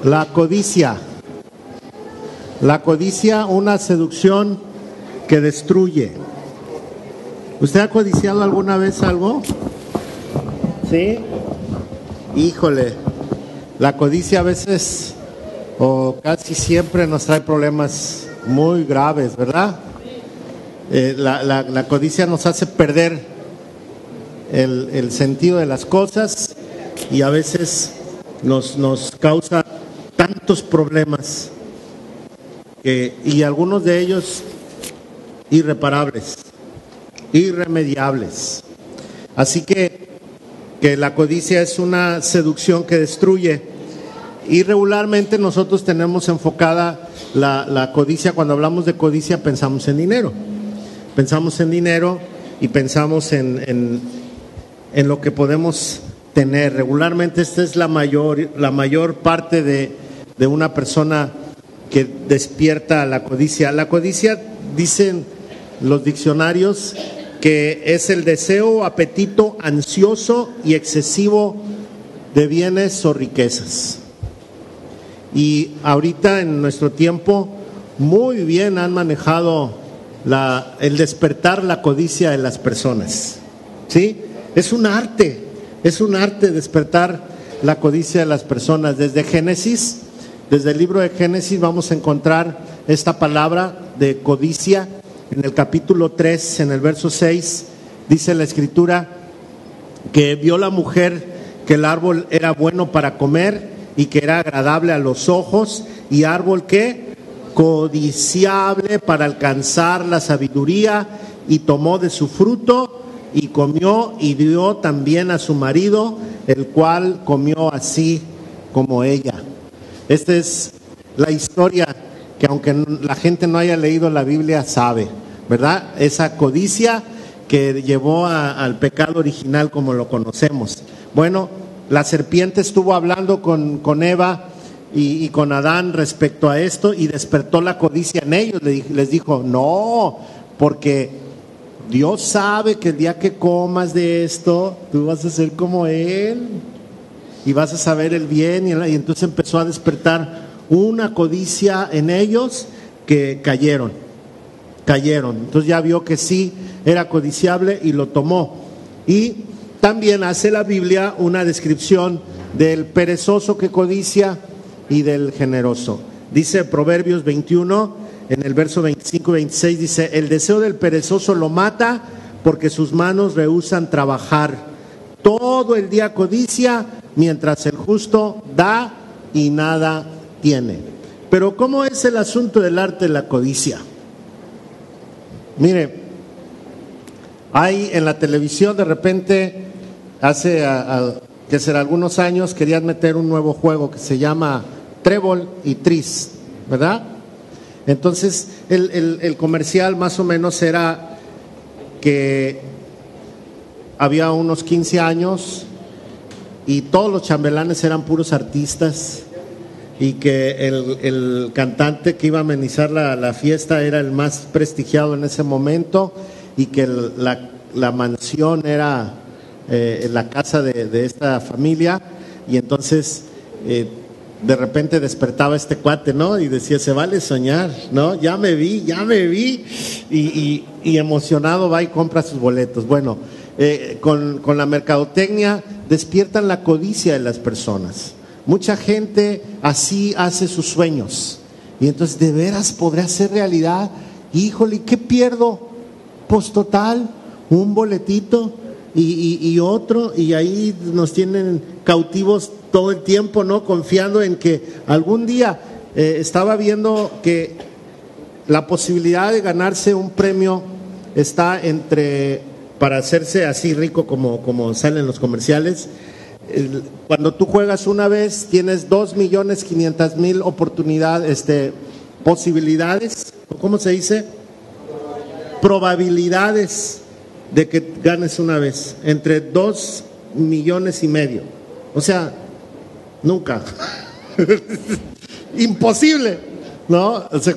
La codicia. La codicia, una seducción que destruye. ¿Usted ha codiciado alguna vez algo? ¿Sí? Híjole, la codicia a veces o casi siempre nos trae problemas muy graves, ¿verdad? La codicia nos hace perder el sentido de las cosas y a veces nos causa tantos problemas y algunos de ellos irreparables, irremediables. Así que la codicia es una seducción que destruye, y regularmente nosotros tenemos enfocada la codicia. Cuando hablamos de codicia pensamos en dinero y pensamos en lo que podemos tener. Regularmente esta es la mayor parte de una persona que despierta la codicia. La codicia, dicen los diccionarios, que es el deseo, apetito ansioso y excesivo de bienes o riquezas. Y ahorita en nuestro tiempo muy bien han manejado el despertar la codicia de las personas, ¿sí? Es un arte despertar la codicia de las personas. Desde el libro de Génesis vamos a encontrar esta palabra de codicia. En el capítulo 3, en el verso 6, dice la Escritura que vio la mujer que el árbol era bueno para comer y que era agradable a los ojos, y árbol que codiciable para alcanzar la sabiduría, y tomó de su fruto y comió y dio también a su marido, el cual comió así como ella. Esta es la historia que, aunque la gente no haya leído la Biblia, sabe, ¿verdad? Esa codicia que llevó al pecado original como lo conocemos. Bueno, la serpiente estuvo hablando con Eva y con Adán respecto a esto, y despertó la codicia en ellos. Les dijo, no, porque Dios sabe que el día que comas de esto, tú vas a ser como Él y vas a saber el bien. Y entonces empezó a despertar una codicia en ellos que cayeron. Entonces ya vio que sí era codiciable y lo tomó. Y también hace la Biblia una descripción del perezoso que codicia y del generoso. Dice Proverbios 21, en el verso 25 y 26, dice: el deseo del perezoso lo mata, porque sus manos rehúsan trabajar. Todo el día codicia, mientras el justo da y nada tiene. Pero ¿cómo es el asunto del arte de la codicia? Mire, hay en la televisión de repente, hace que será algunos años, querían meter un nuevo juego que se llama Trébol y Tris, ¿verdad? Entonces el comercial más o menos era que había unos 15 años y todos los chambelanes eran puros artistas, y que el cantante que iba a amenizar la fiesta era el más prestigiado en ese momento, y que la mansión era la casa de esta familia. Y entonces de repente despertaba este cuate, ¿no? Y decía, se vale soñar, ¿no? Ya me vi, y emocionado va y compra sus boletos. Bueno, con la mercadotecnia despiertan la codicia de las personas. Mucha gente así hace sus sueños, y entonces, ¿de veras podrá ser realidad? Híjole, ¿qué pierdo? Pues total, un boletito y otro, y ahí nos tienen cautivos todo el tiempo, ¿no? Confiando en que algún día, estaba viendo que la posibilidad de ganarse un premio está para hacerse así rico como salen los comerciales. Cuando tú juegas una vez, tienes 2.500.000 oportunidades, posibilidades, ¿cómo se dice? Probabilidades de que ganes una vez, entre 2,5 millones. O sea, nunca. Imposible, ¿no? O sea,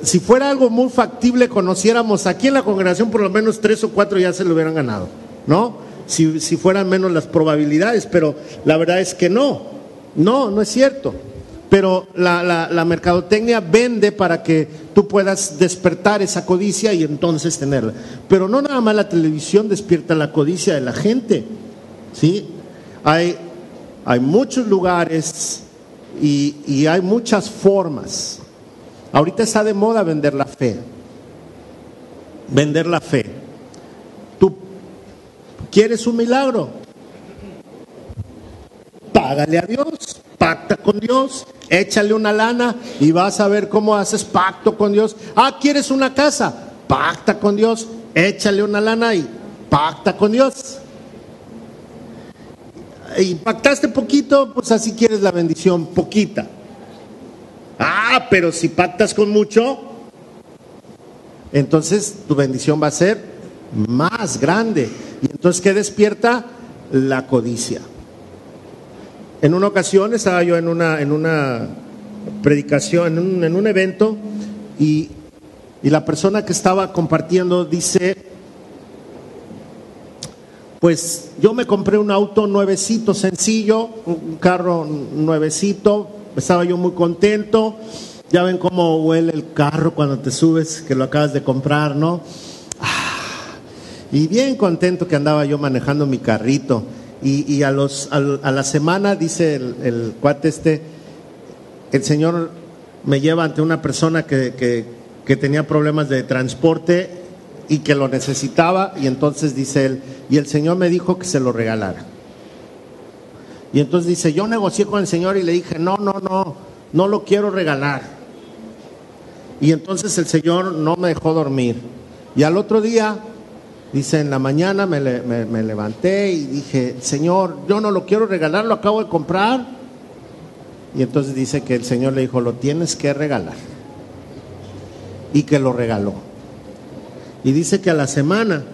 si fuera algo muy factible, conociéramos aquí en la congregación por lo menos 3 o 4 ya se lo hubieran ganado, ¿no? Si fueran menos las probabilidades, pero la verdad es que no. No, no es cierto. Pero la mercadotecnia vende para que tú puedas despertar esa codicia y entonces tenerla. Pero no nada más la televisión despierta la codicia de la gente, ¿sí? Hay muchos lugares y hay muchas formas. Ahorita está de moda vender la fe. Vender la fe. ¿Tú quieres un milagro? Págale a Dios, pacta con Dios, échale una lana y vas a ver cómo haces pacto con Dios. ¿Quieres una casa? Pacta con Dios, échale una lana y pacta con Dios. Y pactaste poquito, pues así quieres la bendición poquita. Pero si pactas con mucho, entonces tu bendición va a ser más grande. Y entonces, ¿qué despierta? La codicia. En una ocasión estaba yo en una predicación, en un evento, y la persona que estaba compartiendo dice: pues yo me compré un auto nuevecito, sencillo, un carro nuevecito, estaba yo muy contento. Ya ven cómo huele el carro cuando te subes, que lo acabas de comprar, ¿no? Y bien contento que andaba yo manejando mi carrito. Y a la semana, dice el cuate el Señor me lleva ante una persona que tenía problemas de transporte y que lo necesitaba, y entonces dice él, y el Señor me dijo que se lo regalara. Y entonces dice, yo negocié con el Señor y le dije, no lo quiero regalar. Y entonces el Señor no me dejó dormir. Y al otro día, dice, en la mañana me levanté y dije, Señor, yo no lo quiero regalar, lo acabo de comprar. Y entonces dice que el Señor le dijo, lo tienes que regalar. Y que lo regaló. Y dice que a la semana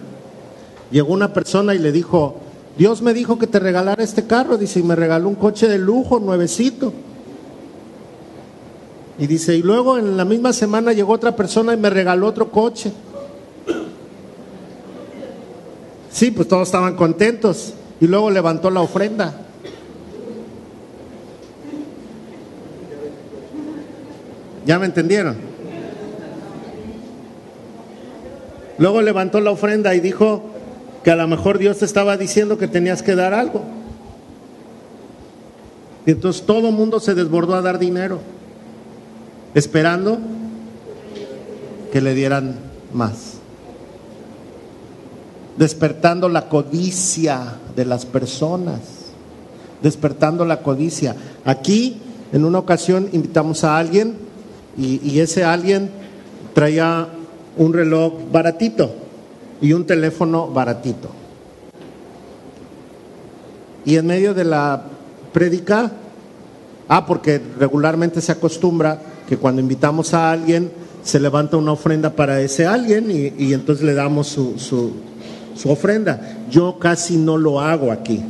llegó una persona y le dijo, Dios me dijo que te regalara este carro. Dice, y me regaló un coche de lujo, nuevecito. Y dice, y luego en la misma semana llegó otra persona y me regaló otro coche. Sí, pues todos estaban contentos. Y luego levantó la ofrenda. ¿Ya me entendieron? Luego levantó la ofrenda y dijo que a lo mejor Dios te estaba diciendo que tenías que dar algo. Y entonces todo el mundo se desbordó a dar dinero, esperando que le dieran más. Despertando la codicia de las personas, despertando la codicia. Aquí, en una ocasión, invitamos a alguien y ese alguien traía un reloj baratito y un teléfono baratito. Y en medio de la prédica, porque regularmente se acostumbra que cuando invitamos a alguien se levanta una ofrenda para ese alguien y entonces le damos su ofrenda. Yo casi no lo hago aquí,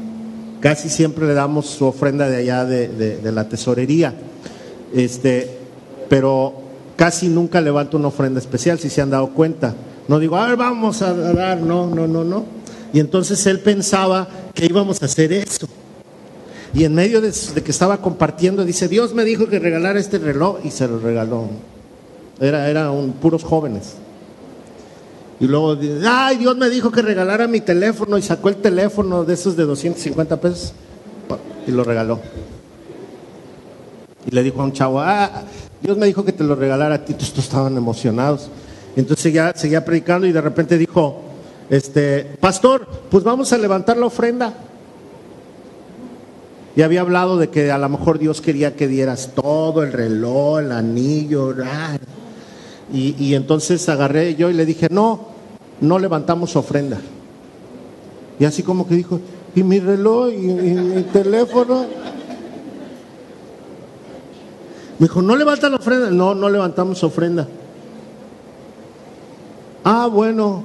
casi siempre le damos su ofrenda de allá de la tesorería, pero casi nunca levanto una ofrenda especial, si se han dado cuenta. No digo, a ver, vamos a dar, no. Y entonces él pensaba que íbamos a hacer eso. Y en medio de que estaba compartiendo, dice, Dios me dijo que regalara este reloj, y se lo regaló. Eran puros jóvenes. Y luego, Dios me dijo que regalara mi teléfono, y sacó el teléfono de esos de 250 pesos y lo regaló. Y le dijo a un chavo, Dios me dijo que te lo regalara a ti. Todos estaban emocionados. Entonces seguía predicando y de repente dijo, pastor, pues vamos a levantar la ofrenda. Y había hablado de que a lo mejor Dios quería que dieras todo, el reloj, el anillo. Y entonces agarré yo y le dije, no levantamos ofrenda. Y así como que dijo, ¿y mi reloj? ¿Y mi teléfono? Me dijo, ¿no levantan la ofrenda? No levantamos ofrenda. Bueno,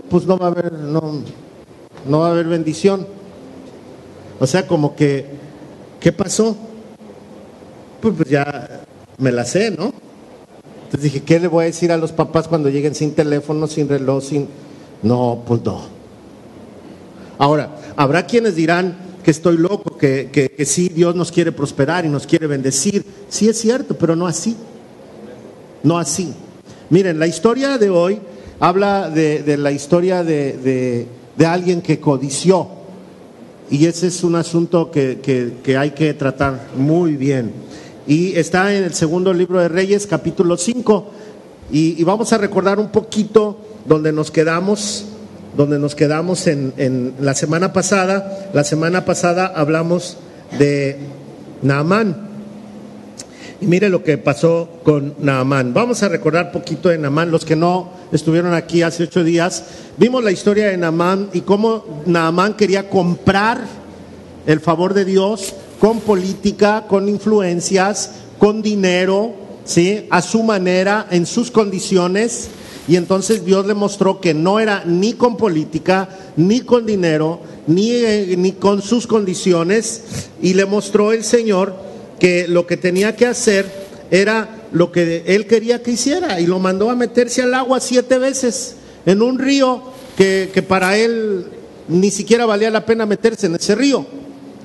pues no va a haber bendición. O sea, como que, ¿qué pasó? Pues ya me la sé, ¿no? Entonces dije, ¿qué le voy a decir a los papás cuando lleguen sin teléfono, sin reloj, sin...? No, pues no. Ahora, habrá quienes dirán, que estoy loco, que sí, Dios nos quiere prosperar y nos quiere bendecir. Sí es cierto, pero no así. No así. Miren, la historia de hoy habla de la historia de alguien que codició. Y ese es un asunto que hay que tratar muy bien. Y está en el segundo libro de Reyes, capítulo 5. Y vamos a recordar un poquito donde nos quedamos en la semana pasada. La semana pasada hablamos de Naamán. Y mire lo que pasó con Naamán. Vamos a recordar un poquito de Naamán. Los que no estuvieron aquí hace 8 días, vimos la historia de Naamán y cómo Naamán quería comprar el favor de Dios con política, con influencias, con dinero, ¿sí? A su manera, en sus condiciones. Y entonces Dios le mostró que no era ni con política, ni con dinero, ni con sus condiciones. Y le mostró el Señor que lo que tenía que hacer era lo que Él quería que hiciera. Y lo mandó a meterse al agua 7 veces en un río que para Él ni siquiera valía la pena meterse en ese río.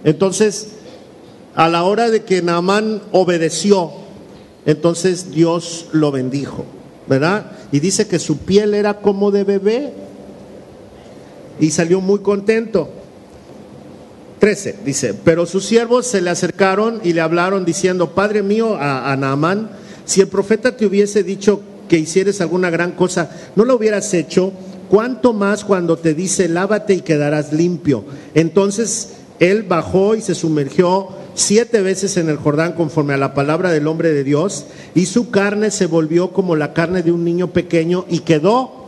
Entonces, a la hora de que Naamán obedeció, entonces Dios lo bendijo, ¿verdad? Y dice que su piel era como de bebé y salió muy contento. 13 dice, pero sus siervos se le acercaron y le hablaron diciendo, Padre mío, a Naamán, si el profeta te hubiese dicho que hicieres alguna gran cosa, ¿no lo hubieras hecho? ¿Cuánto más cuando te dice, lávate y quedarás limpio? Entonces él bajó y se sumergió 7 veces en el Jordán conforme a la palabra del hombre de Dios, y su carne se volvió como la carne de un niño pequeño y quedó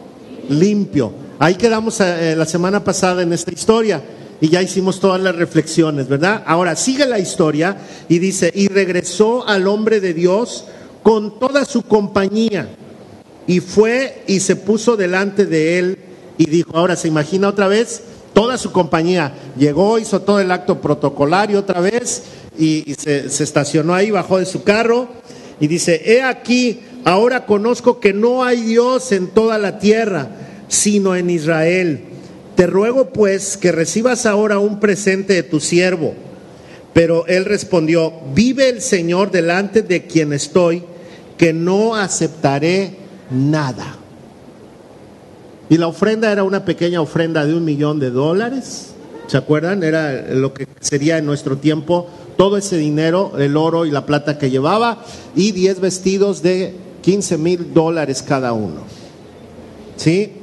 limpio. Ahí quedamos la semana pasada en esta historia. Y ya hicimos todas las reflexiones, ¿verdad? Ahora sigue la historia y dice, y regresó al hombre de Dios con toda su compañía, y fue y se puso delante de él y dijo, ahora se imagina otra vez, toda su compañía, llegó, hizo todo el acto protocolario otra vez, y se estacionó ahí, bajó de su carro, y dice, he aquí, ahora conozco que no hay Dios en toda la tierra, sino en Israel. Te ruego pues que recibas ahora un presente de tu siervo. Pero él respondió, vive el Señor delante de quien estoy, que no aceptaré nada. Y la ofrenda era una pequeña ofrenda de $1,000,000. ¿Se acuerdan? Era lo que sería en nuestro tiempo todo ese dinero, el oro y la plata que llevaba, y 10 vestidos de $15,000 cada uno. ¿Sí?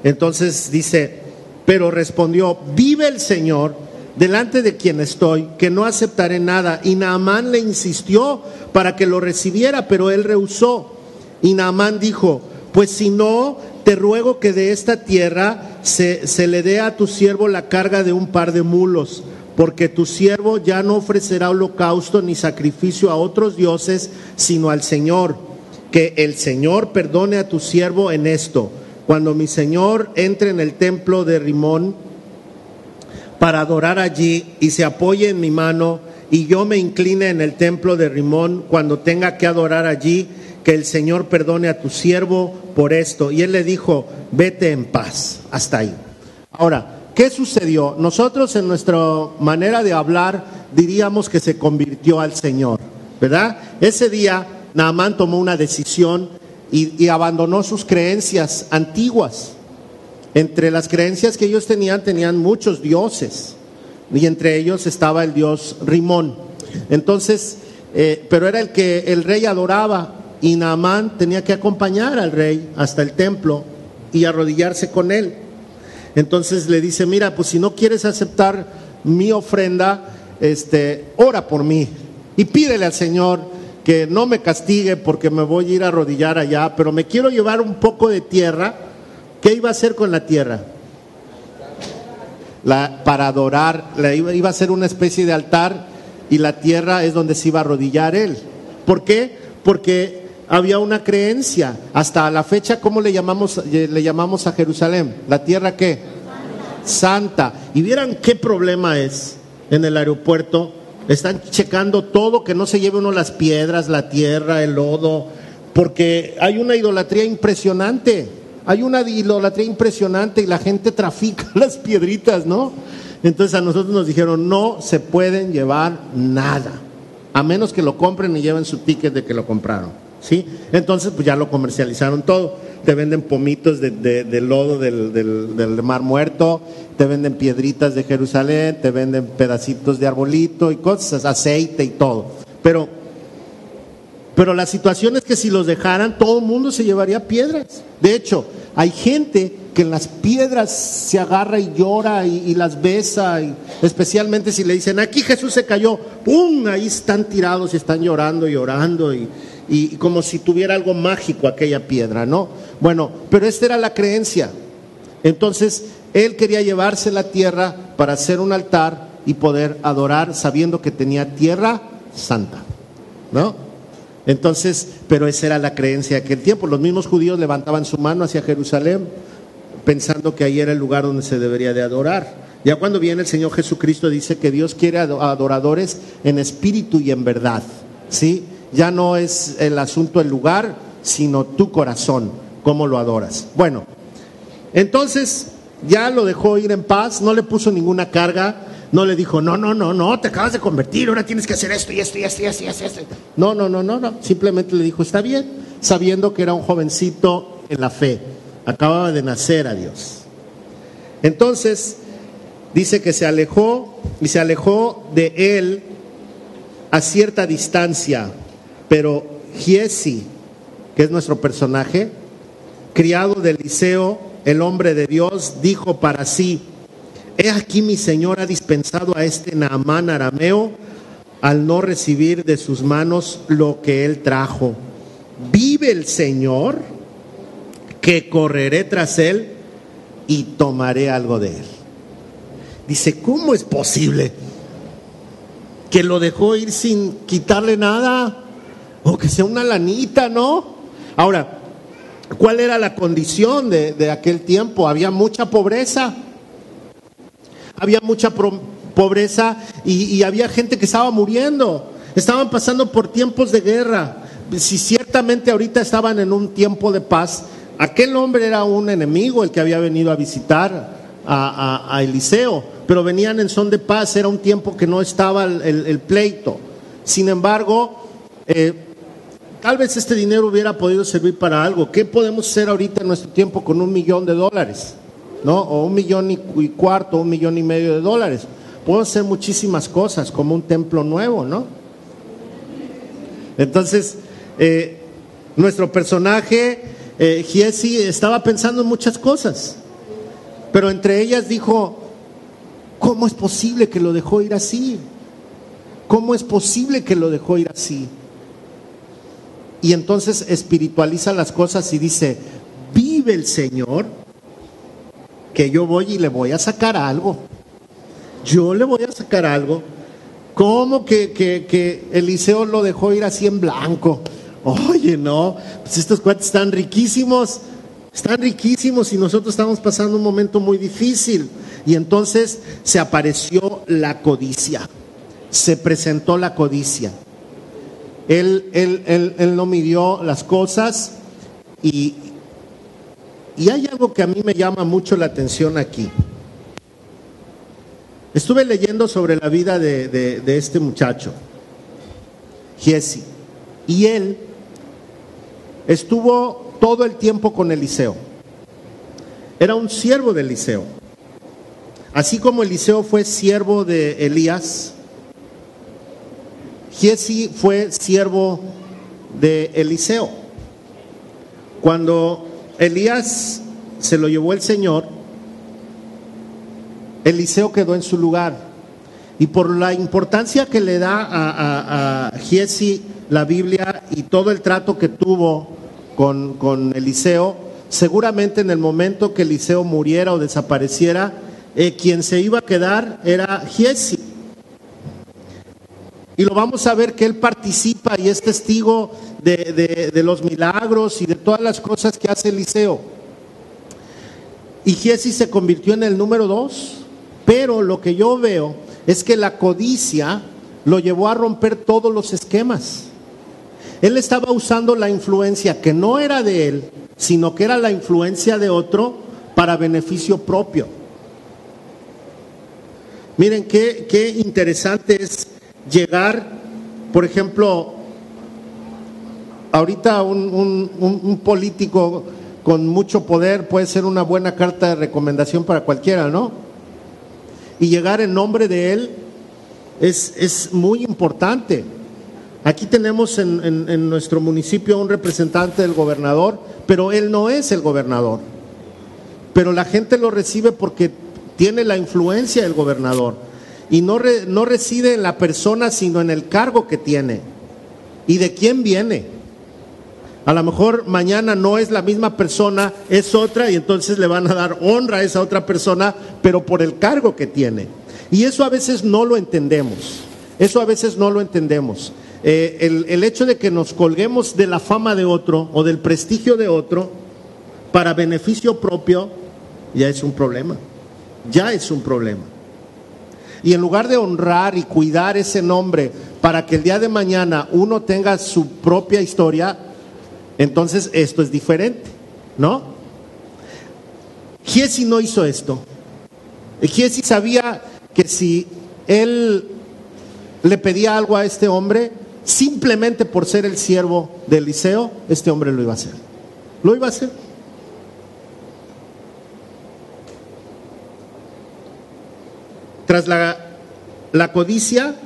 Entonces dice, pero respondió, vive el Señor delante de quien estoy, que no aceptaré nada. Y Naamán le insistió para que lo recibiera, pero él rehusó. Y Naamán dijo, pues si no, te ruego que de esta tierra se le dé a tu siervo la carga de un par de mulos, porque tu siervo ya no ofrecerá holocausto ni sacrificio a otros dioses, sino al Señor. Que el Señor perdone a tu siervo en esto. Cuando mi Señor entre en el templo de Rimón para adorar allí y se apoye en mi mano, y yo me incline en el templo de Rimón cuando tenga que adorar allí, que el Señor perdone a tu siervo por esto. Y él le dijo, vete en paz. Hasta ahí. Ahora, ¿qué sucedió? Nosotros en nuestra manera de hablar diríamos que se convirtió al Señor, ¿verdad? Ese día Naamán tomó una decisión y abandonó sus creencias antiguas. Entre las creencias que ellos tenían muchos dioses, y entre ellos estaba el dios Rimón. Entonces, pero era el que el rey adoraba, y Naamán tenía que acompañar al rey hasta el templo y arrodillarse con él. Entonces le dice, mira, pues si no quieres aceptar mi ofrenda, ora por mí y pídele al Señor que no me castigue porque me voy a ir a arrodillar allá, pero me quiero llevar un poco de tierra. ¿Qué iba a hacer con la tierra? Para adorar, iba a ser una especie de altar, y la tierra es donde se iba a arrodillar él. ¿Por qué? Porque había una creencia. Hasta la fecha, ¿cómo le llamamos a Jerusalén? ¿La tierra qué? Santa. Y vieran qué problema es en el aeropuerto. Están checando todo, que no se lleve uno las piedras, la tierra, el lodo, porque hay una idolatría impresionante. Hay una idolatría impresionante y la gente trafica las piedritas, ¿no? Entonces a nosotros nos dijeron, no se pueden llevar nada, a menos que lo compren y lleven su ticket de que lo compraron, ¿sí? Entonces pues ya lo comercializaron todo. Te venden pomitos de lodo del Mar Muerto, te venden piedritas de Jerusalén, te venden pedacitos de arbolito y cosas, aceite y todo. Pero la situación es que si los dejaran, todo el mundo se llevaría piedras. De hecho, hay gente que en las piedras se agarra y llora y las besa, y especialmente si le dicen, aquí Jesús se cayó, ¡pum! Ahí están tirados y están llorando y orando y como si tuviera algo mágico aquella piedra, ¿no? Bueno, pero esta era la creencia. Entonces, él quería llevarse la tierra para hacer un altar y poder adorar sabiendo que tenía tierra santa, ¿no? Entonces, pero esa era la creencia de aquel tiempo. Los mismos judíos levantaban su mano hacia Jerusalén pensando que ahí era el lugar donde se debería de adorar. Ya cuando viene el Señor Jesucristo dice que Dios quiere adoradores en espíritu y en verdad, ¿sí? Ya no es el asunto del lugar, sino tu corazón, cómo lo adoras. Bueno, entonces ya lo dejó ir en paz, no le puso ninguna carga, no le dijo, no, te acabas de convertir, ahora tienes que hacer esto y esto y esto y esto y esto. No, simplemente le dijo, está bien, sabiendo que era un jovencito en la fe, acababa de nacer a Dios. Entonces, dice que se alejó y se alejó de él a cierta distancia, pero Giezi, que es nuestro personaje, criado de Eliseo, el hombre de Dios, dijo para sí, he aquí mi Señor ha dispensado a este Naamán arameo al no recibir de sus manos lo que él trajo. Vive el Señor, que correré tras él y tomaré algo de él. Dice, ¿cómo es posible que lo dejó ir sin quitarle nada? O que sea una lanita, ¿no? Ahora, ¿cuál era la condición de aquel tiempo? Había mucha pobreza. Había mucha pobreza y había gente que estaba muriendo. Estaban pasando por tiempos de guerra. Si ciertamente ahorita estaban en un tiempo de paz, aquel hombre era un enemigo, el que había venido a visitar a Eliseo, pero venían en son de paz, era un tiempo que no estaba el pleito. Sin embargo, tal vez este dinero hubiera podido servir para algo. ¿Qué podemos hacer ahorita en nuestro tiempo con $1 millón? ¿No? O $1,25 millones, $1,5 millones. Podemos hacer muchísimas cosas, como un templo nuevo, ¿no? Entonces, nuestro personaje, Giezi, estaba pensando en muchas cosas, pero entre ellas dijo, ¿cómo es posible que lo dejó ir así? ¿Cómo es posible que lo dejó ir así? Y entonces espiritualiza las cosas y dice, vive el Señor, que yo voy y le voy a sacar algo. Yo le voy a sacar algo. ¿Cómo que Eliseo lo dejó ir así en blanco? Oye, no, pues estos cuates están riquísimos y nosotros estamos pasando un momento muy difícil. Y entonces se apareció la codicia, se presentó la codicia. Él no midió las cosas y hay algo que a mí me llama mucho la atención aquí. Estuve leyendo sobre la vida de este muchacho, Giezi, y él estuvo todo el tiempo con Eliseo. Era un siervo de Eliseo. Así como Eliseo fue siervo de Elías, Giezi fue siervo de Eliseo. Cuando Elías se lo llevó el Señor, Eliseo quedó en su lugar. Y por la importancia que le da a Giezi la Biblia y todo el trato que tuvo con Eliseo, seguramente en el momento que Eliseo muriera o desapareciera, quien se iba a quedar era Giezi. Y lo vamos a ver que él participa y es testigo de los milagros y de todas las cosas que hace Eliseo. Y Giezi se convirtió en el número 2, pero lo que yo veo es que la codicia lo llevó a romper todos los esquemas. Él estaba usando la influencia que no era de él, sino que era la influencia de otro para beneficio propio. Miren qué interesante es llegar, por ejemplo, ahorita un político con mucho poder puede ser una buena carta de recomendación para cualquiera, ¿no? Y llegar en nombre de él es muy importante. Aquí tenemos en nuestro municipio un representante del gobernador, pero él no es el gobernador. Pero la gente lo recibe porque tiene la influencia del gobernador. Y no reside en la persona, sino en el cargo que tiene. ¿Y de quién viene? A lo mejor mañana no es la misma persona, es otra, y entonces le van a dar honra a esa otra persona, pero por el cargo que tiene. Y eso a veces no lo entendemos. Eso a veces no lo entendemos. El hecho de que nos colguemos de la fama de otro o del prestigio de otro para beneficio propio, ya es un problema. Ya es un problema. Y en lugar de honrar y cuidar ese nombre para que el día de mañana uno tenga su propia historia, entonces esto es diferente, ¿no? Giezi no hizo esto. Giezi sabía que si él le pedía algo a este hombre, simplemente por ser el siervo de Eliseo, este hombre lo iba a hacer. Lo iba a hacer. Tras la codicia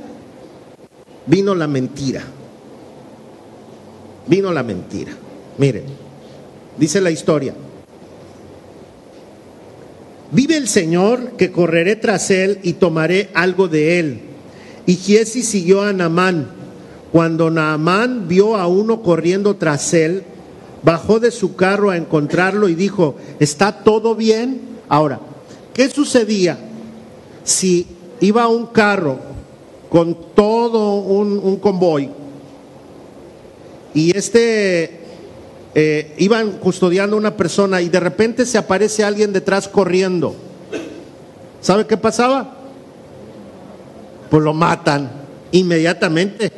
vino la mentira. Vino la mentira. Miren, dice la historia: vive el Señor que correré tras él y tomaré algo de él. Y Giezi siguió a Naamán. Cuando Naamán vio a uno corriendo tras él, bajó de su carro a encontrarlo y dijo: ¿está todo bien? Ahora, ¿qué sucedía si iba un carro con todo un convoy y iban custodiando a una persona y de repente se aparece alguien detrás corriendo? ¿Sabe qué pasaba? Pues lo matan inmediatamente.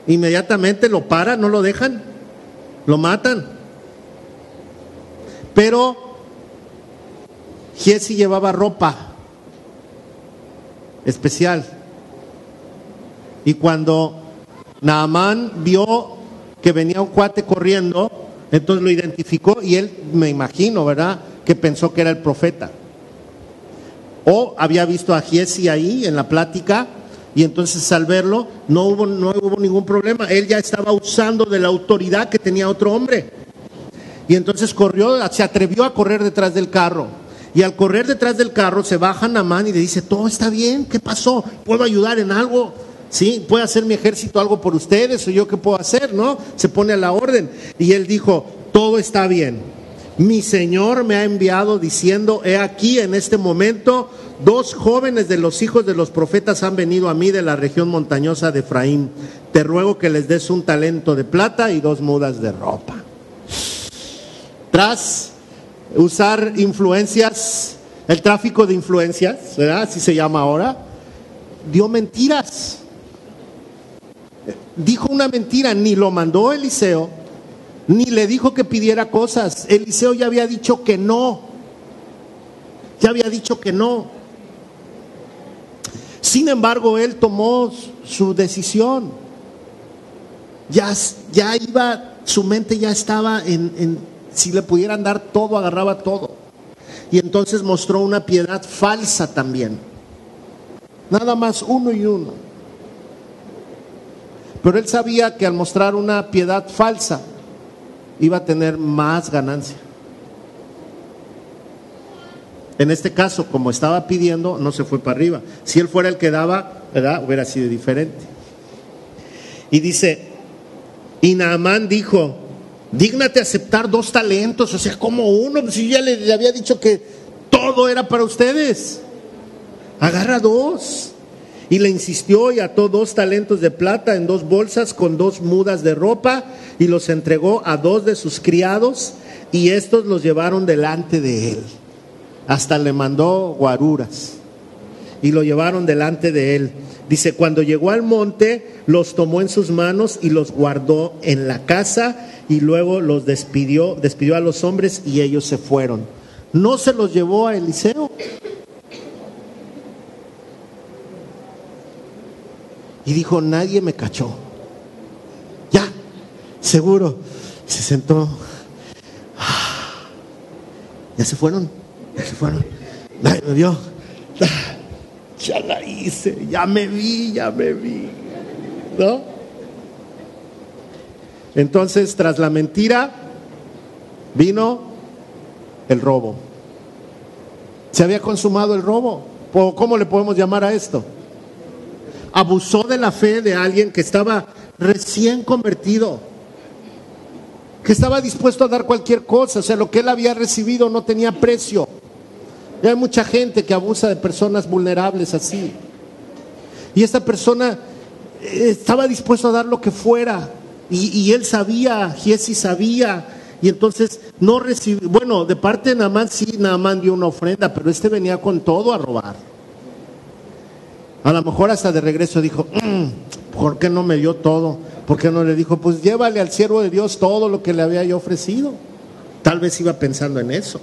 Inmediatamente lo paran, no lo dejan, lo matan. Pero Giezi llevaba ropa especial. Y cuando Naamán vio que venía un cuate corriendo, entonces lo identificó y él, me imagino, ¿verdad?, que pensó que era el profeta. O había visto a Giezi ahí en la plática, y entonces al verlo no hubo ningún problema. Él ya estaba usando de la autoridad que tenía otro hombre. Y entonces se atrevió a correr detrás del carro. Y al correr detrás del carro se baja Naamán y le dice: todo está bien, ¿qué pasó? ¿Puedo ayudar en algo? ¿Sí? ¿Puede hacer mi ejército algo por ustedes? ¿O yo qué puedo hacer? ¿No? Se pone a la orden. Y él dijo: todo está bien. Mi Señor me ha enviado diciendo: he aquí en este momento 2 jóvenes de los hijos de los profetas han venido a mí de la región montañosa de Efraín. Te ruego que les des un talento de plata y 2 mudas de ropa. Tras usar influencias, el tráfico de influencias, ¿verdad?, así se llama ahora, dio mentiras. Dijo una mentira, ni lo mandó Eliseo, ni le dijo que pidiera cosas. Eliseo ya había dicho que no. Ya había dicho que no. Sin embargo, él tomó su decisión. Ya iba, su mente ya estaba si le pudieran dar todo, agarraba todo. Y entonces mostró una piedad falsa también. Nada más uno y uno. Pero él sabía que al mostrar una piedad falsa iba a tener más ganancia. En este caso, como estaba pidiendo, no se fue para arriba. Si él fuera el que daba, ¿verdad?, hubiera sido diferente. Y dice: y Naamán dijo: dígnate aceptar 2 talentos. O sea, como uno, si yo ya le había dicho que todo era para ustedes. Agarra 2. Y le insistió y ató 2 talentos de plata en 2 bolsas con 2 mudas de ropa y los entregó a 2 de sus criados, y estos los llevaron delante de él. Hasta le mandó guaruras y lo llevaron delante de él. Dice: cuando llegó al monte, los tomó en sus manos y los guardó en la casa, y luego los despidió a los hombres y ellos se fueron. ¿No se los llevó a Eliseo? Y dijo, nadie me cachó. Ya, seguro. Se sentó. Ya se fueron. Nadie me vio. Ya la hice, ya me vi. ¿No? Entonces, tras la mentira, vino el robo. Se había consumado el robo. ¿Cómo le podemos llamar a esto? Abusó de la fe de alguien que estaba recién convertido, que estaba dispuesto a dar cualquier cosa. O sea, lo que él había recibido no tenía precio. Y hay mucha gente que abusa de personas vulnerables así. Y esta persona estaba dispuesto a dar lo que fuera. Y él sabía, Giezi sabía. Y entonces no recibió. Bueno, de parte de Naamán sí, Naamán dio una ofrenda, pero venía con todo a robar. A lo mejor hasta de regreso dijo, ¿por qué no me dio todo? ¿Por qué no le dijo, pues llévale al siervo de Dios todo lo que le había yo ofrecido? Tal vez iba pensando en eso.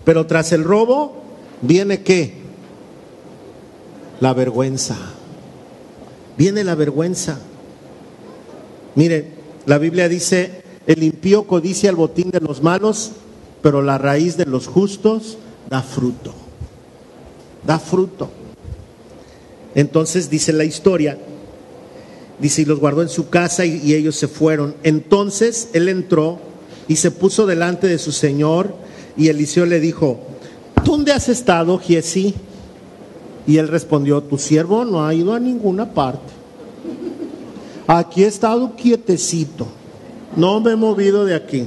Pero tras el robo, ¿viene qué? La vergüenza. Viene la vergüenza. Mire, la Biblia dice, el impío codicia el botín de los malos, pero la raíz de los justos da fruto. Da fruto. Entonces dice la historia, dice, y los guardó en su casa y ellos se fueron. Entonces él entró y se puso delante de su señor, y Eliseo le dijo, ¿dónde has estado, Giezi? Y él respondió, tu siervo no ha ido a ninguna parte. Aquí he estado quietecito, no me he movido de aquí,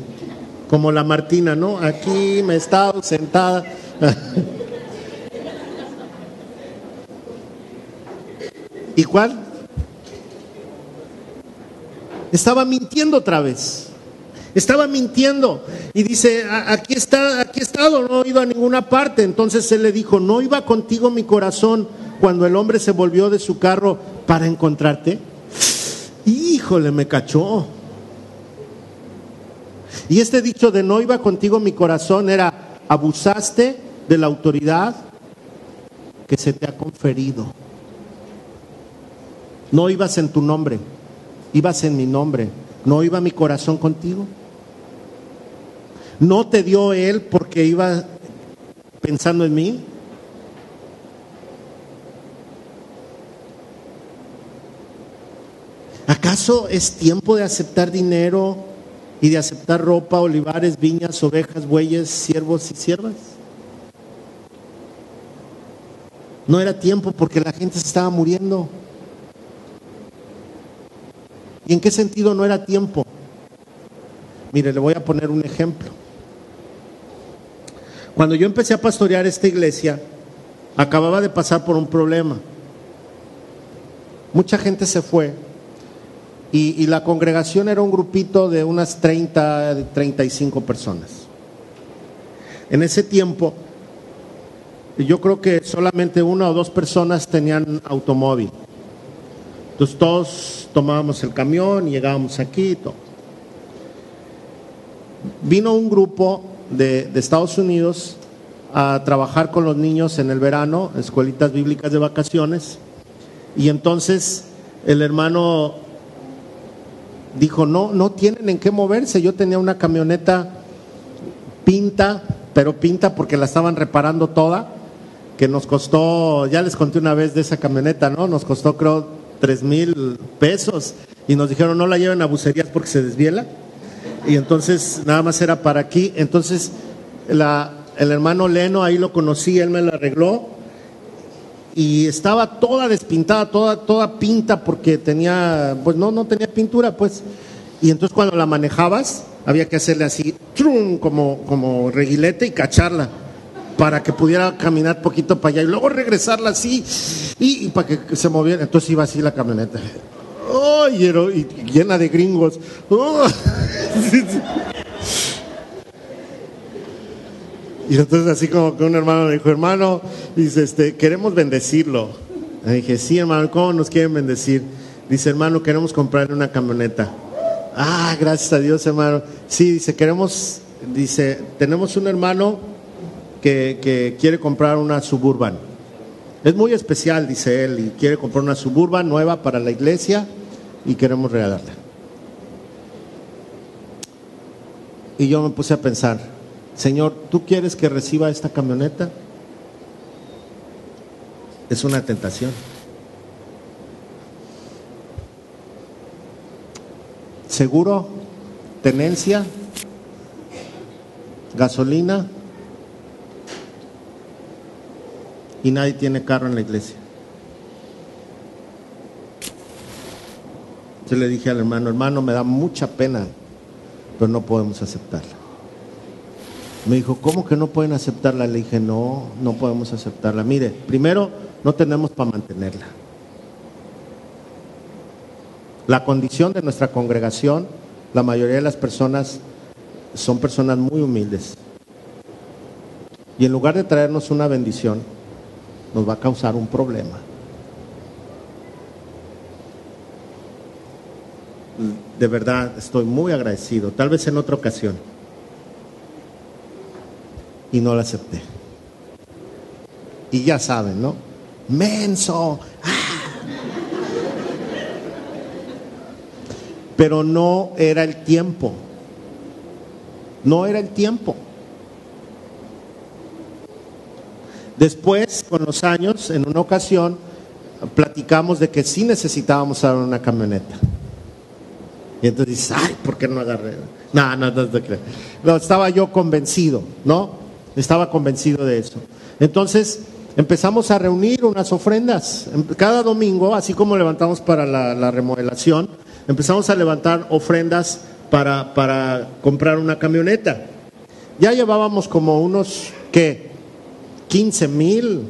como la Martina, ¿no? Aquí me he estado sentada. ¿Y cuál? Estaba mintiendo otra vez. Estaba mintiendo. Y dice, aquí he estado, no he ido a ninguna parte. Entonces él le dijo, ¿no iba contigo mi corazón cuando el hombre se volvió de su carro para encontrarte? Híjole, me cachó. Y este dicho de no iba contigo mi corazón era, abusaste de la autoridad que se te ha conferido. No ibas en tu nombre, ibas en mi nombre. ¿No iba mi corazón contigo? ¿No te dio él porque iba pensando en mí? ¿Acaso es tiempo de aceptar dinero y de aceptar ropa, olivares, viñas, ovejas, bueyes, siervos y siervas? No era tiempo porque la gente se estaba muriendo. ¿Y en qué sentido no era tiempo? Mire, le voy a poner un ejemplo. Cuando yo empecé a pastorear esta iglesia, acababa de pasar por un problema. Mucha gente se fue y la congregación era un grupito de unas 35 personas. En ese tiempo, yo creo que solamente 1 o 2 personas tenían automóvil. Entonces todos tomábamos el camión y llegábamos aquí y todo. Vino un grupo de Estados Unidos a trabajar con los niños en el verano, escuelitas bíblicas de vacaciones, y entonces el hermano dijo, no tienen en qué moverse. Yo tenía una camioneta pinta porque la estaban reparando toda, que nos costó, ya les conté una vez de esa camioneta, ¿no? Nos costó creo 3,000 pesos y nos dijeron no la lleven a bucerías porque se desviela, y entonces nada más era para aquí. Entonces el hermano Leno, ahí lo conocí, él me la arregló y estaba toda despintada, toda pinta porque tenía, pues no tenía pintura, pues. Y entonces cuando la manejabas había que hacerle así, trum, como reguilete y cacharla para que pudiera caminar poquito para allá y luego regresarla así y para que se moviera. Entonces iba así la camioneta, y llena de gringos. Y entonces así como que un hermano me dijo, hermano, dice, queremos bendecirlo. Le dije, sí, hermano, ¿cómo nos quieren bendecir? Dice, hermano, queremos comprarle una camioneta. Ah, gracias a Dios, hermano. Sí, tenemos un hermano que quiere comprar una Suburban. Es muy especial, dice él, y quiere comprar una Suburban nueva para la iglesia y queremos regalarla. Y yo me puse a pensar, Señor, ¿tú quieres que reciba esta camioneta? Es una tentación. Seguro, tenencia, gasolina, y nadie tiene carro en la iglesia. Yo le dije al hermano, me da mucha pena, pero no podemos aceptarla. Me dijo, ¿cómo que no pueden aceptarla? Le dije, no podemos aceptarla. Mire, primero, no tenemos para mantenerla. La condición de nuestra congregación, la mayoría de las personas son personas muy humildes. Y en lugar de traernos una bendición, nos va a causar un problema. De verdad, estoy muy agradecido. Tal vez en otra ocasión. Y no la acepté. Y ya saben, ¿no? ¡Menso! Pero no era el tiempo. No era el tiempo. Después, con los años, en una ocasión, platicamos de que sí necesitábamos ahora una camioneta. Y entonces dices, ay, ¿por qué no agarré? No, estaba yo convencido, ¿no? Estaba convencido de eso. Entonces, empezamos a reunir unas ofrendas. Cada domingo, así como levantamos para la remodelación, empezamos a levantar ofrendas para comprar una camioneta. Ya llevábamos como unos, ¿qué? 15,000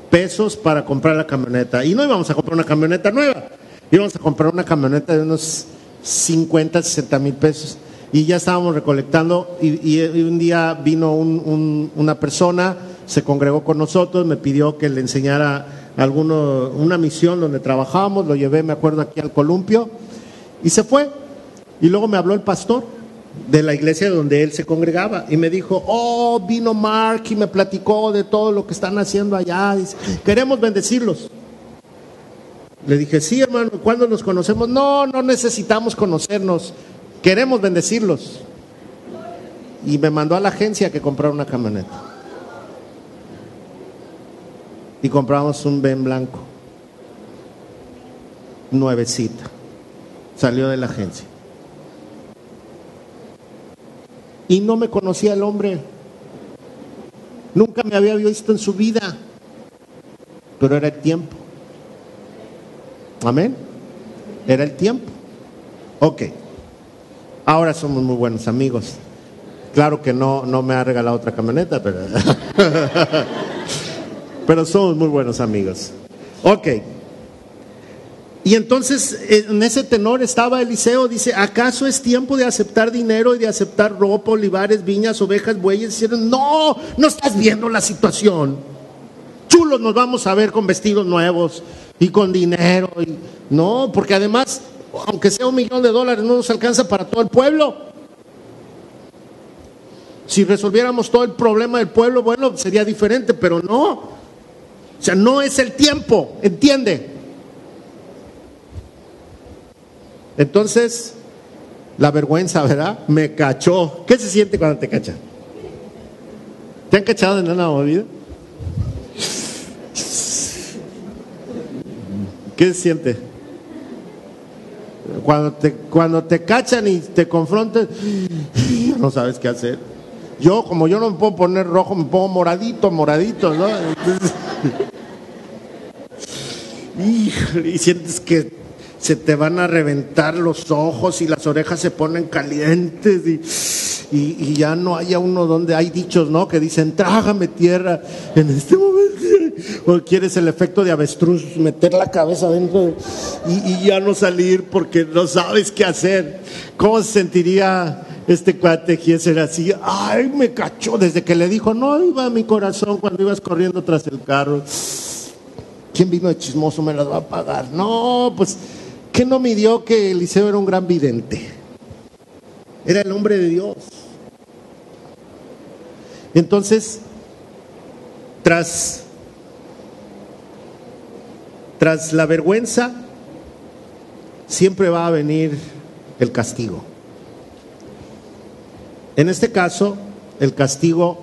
pesos para comprar la camioneta. Y no íbamos a comprar una camioneta nueva, íbamos a comprar una camioneta de unos 50, 60 mil pesos. Y ya estábamos recolectando y un día vino una persona, se congregó con nosotros, me pidió que le enseñara una misión donde trabajábamos, lo llevé, me acuerdo, aquí al columpio y se fue. Y luego me habló el pastor de la iglesia donde él se congregaba y me dijo, vino Mark y me platicó de todo lo que están haciendo allá. Dice, queremos bendecirlos. Le dije, sí, hermano, ¿cuándo nos conocemos? No necesitamos conocernos, queremos bendecirlos. Y me mandó a la agencia que comprara una camioneta. Y compramos un Ben blanco, nuevecita. Salió de la agencia. Y no me conocía el hombre. Nunca me había visto en su vida. Pero era el tiempo. Amén. Era el tiempo. Ok. Ahora somos muy buenos amigos. Claro que no me ha regalado otra camioneta, pero pero somos muy buenos amigos. Ok. Y entonces en ese tenor estaba Eliseo, dice, ¿acaso es tiempo de aceptar dinero y de aceptar ropa, olivares, viñas, ovejas, bueyes? Dijeron, no estás viendo la situación. Chulos nos vamos a ver con vestidos nuevos y con dinero. No, porque además, aunque sea $1,000,000, no nos alcanza para todo el pueblo. Si resolviéramos todo el problema del pueblo, bueno, sería diferente, pero no. O sea, no es el tiempo, ¿entiende? Entonces, la vergüenza, ¿verdad? Me cachó. ¿Qué se siente cuando te cachan? ¿Te han cachado en una movida? ¿Qué se siente? Cuando te cachan y te confrontan, no sabes qué hacer. Como yo no me puedo poner rojo, me pongo moradito, ¿no? Entonces, y sientes que se te van a reventar los ojos y las orejas se ponen calientes y ya no haya uno donde hay dichos, ¿no? Que dicen, trágame tierra en este momento. O quieres el efecto de avestruz, meter la cabeza adentro y ya no salir porque no sabes qué hacer. ¿Cómo se sentiría este cuate Giésser así? Ay, me cachó. Desde que le dijo, no iba a mi corazón cuando ibas corriendo tras el carro. ¿Quién vino de chismoso me las va a pagar? No, pues, ¿qué no midió que Eliseo era un gran vidente? Era el hombre de Dios. Entonces, tras tras la vergüenza siempre va a venir el castigo. En este caso, el castigo